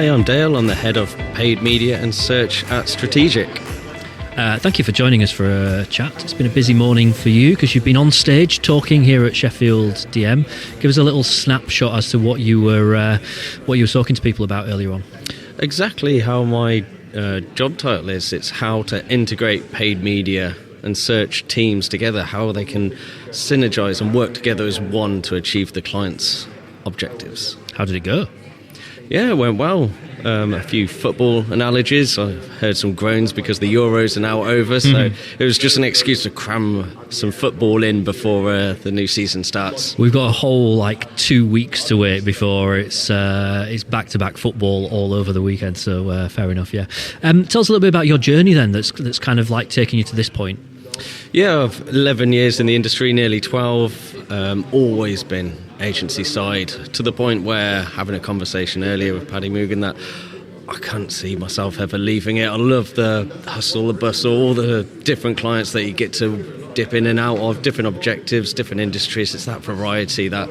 Hi, I'm Dale. I'm the head of paid media and search at StrategiQ. Thank you for joining us for a chat. It's been a busy morning for you because you've been on stage talking here at Sheffield DM. Give us a little snapshot as to what you were talking to people about earlier on. Exactly how my job title is. It's how to integrate paid media and search teams together, how they can synergize and work together as one to achieve the client's objectives. How did it go? Yeah, it went well. A few football analogies. I heard some groans because the Euros are now over, so it was just an excuse to cram some football in before the new season starts. We've got a whole 2 weeks to wait before it's back-to-back football all over the weekend, so fair enough, yeah. Tell us a little bit about your journey then that's kind of taking you to this point. Yeah, I've 11 years in the industry, nearly 12, always been agency side, to the point where, having a conversation earlier with Paddy Mugan, that I can't see myself ever leaving it. I love the hustle, the bustle, all the different clients that you get to dip in and out of, different objectives, different industries. It's that variety that,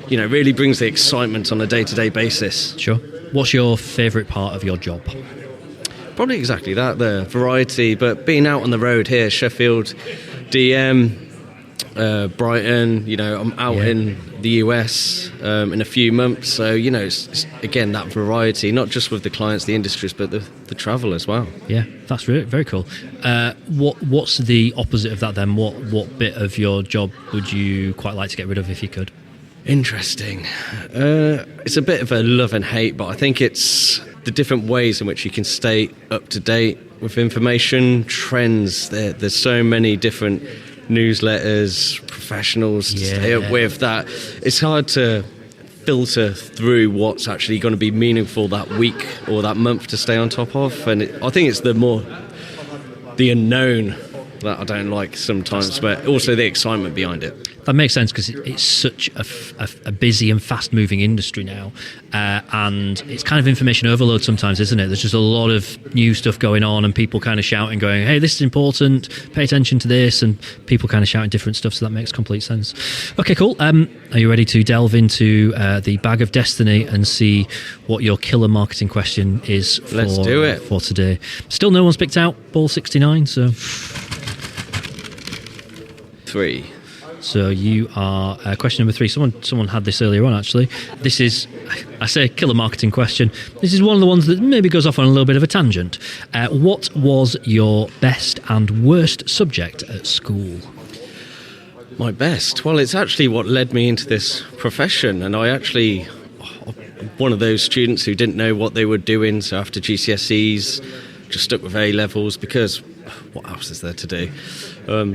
really brings the excitement on a day-to-day basis. Sure. What's your favourite part of your job? Probably exactly that, the variety, but being out on the road here, Sheffield DM, Brighton, I'm out in the US in a few months, so it's again that variety, not just with the clients, the industries, but the travel as well. Yeah, that's really very cool. What's the opposite of that then? What bit of your job would you quite like to get rid of if you could? Interesting. It's a bit of a love and hate, but I think it's the different ways in which you can stay up to date with information, trends. There's so many different newsletters, professionals to stay up with, that it's hard to filter through what's actually going to be meaningful that week or that month to stay on top of. And I think it's the unknown that I don't like sometimes, but also the excitement behind it. That makes sense because it's such a busy and fast-moving industry now, and it's kind of information overload sometimes, isn't it? There's just a lot of new stuff going on and people kind of shouting, going, hey, this is important, pay attention to this, and people kind of shouting different stuff, so that makes complete sense. Okay, cool. Are you ready to delve into the bag of destiny and see what your killer marketing question is Let's do it. For today? Still no one's picked out ball 69, so... 3. So you are question number 3. Someone had this earlier on, actually. This is, I say, killer marketing question. This is one of the ones that maybe goes off on a little bit of a tangent. What was your best and worst subject at school? My best? Well, it's actually what led me into this profession. And I'm one of those students who didn't know what they were doing. So after GCSEs, just stuck with A-levels because what else is there to do?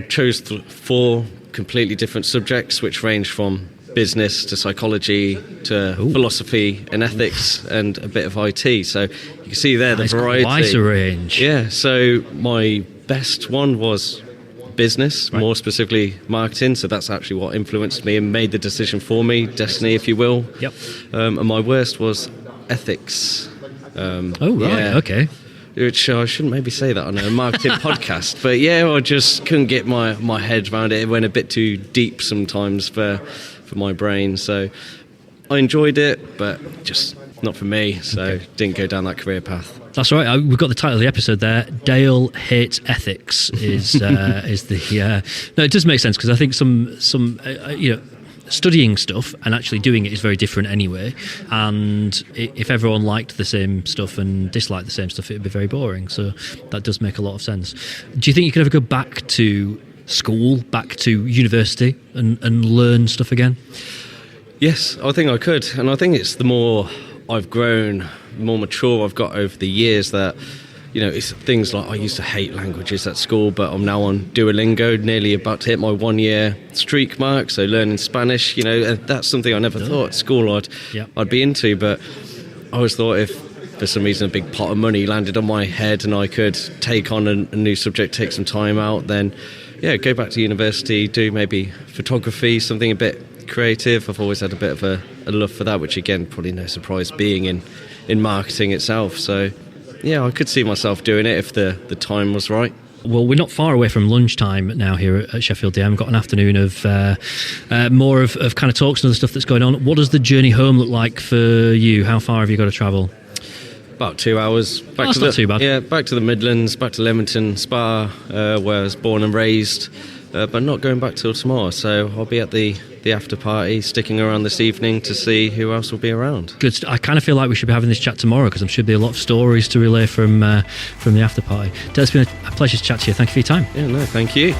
Chose 4 completely different subjects, which range from business to psychology to philosophy and ethics and a bit of IT. So you can see there the variety. Quite a range. Yeah, so my best one was business, more specifically marketing. So that's actually what influenced me and made the decision for me, destiny, if you will. Yep. And my worst was ethics. Okay. Which I shouldn't maybe say that on a marketing podcast, but I just couldn't get my head around it. It went a bit too deep sometimes for my brain. So I enjoyed it, but just not for me. So didn't go down that career path. That's right. We've got the title of the episode there. Dale hates ethics is the. No, it does make sense because I think some studying stuff and actually doing it is very different anyway, and if everyone liked the same stuff and disliked the same stuff, it would be very boring, so that does make a lot of sense. Do you think you could ever go back to school, back to university and learn stuff again? Yes, I think I could, and I think it's the more I've grown, the more mature I've got over the years, that it's things like I used to hate languages at school, but I'm now on Duolingo, nearly about to hit my 1-year streak mark. So learning Spanish, that's something I never thought at school I'd be into. But I always thought if for some reason a big pot of money landed on my head and I could take on a new subject, take some time out, then go back to university, do maybe photography, something a bit creative. I've always had a bit of a love for that, which again, probably no surprise being in marketing itself. So I could see myself doing it if the time was right. Well, we're not far away from lunchtime now here at Sheffield DM. We've got an afternoon of more of kind of talks and other stuff that's going on. What does the journey home look like for you? How far have you got to travel? About 2 hours. Back that's not too bad. Yeah, back to the Midlands, back to Leamington Spa, where I was born and raised, but not going back till tomorrow. So I'll be at the after party, sticking around this evening to see who else will be around. Good. I kind of feel like we should be having this chat tomorrow because there should be a lot of stories to relay from the after party. Dale, it's been a pleasure to chat to you. Thank you for your time. Yeah, no, thank you.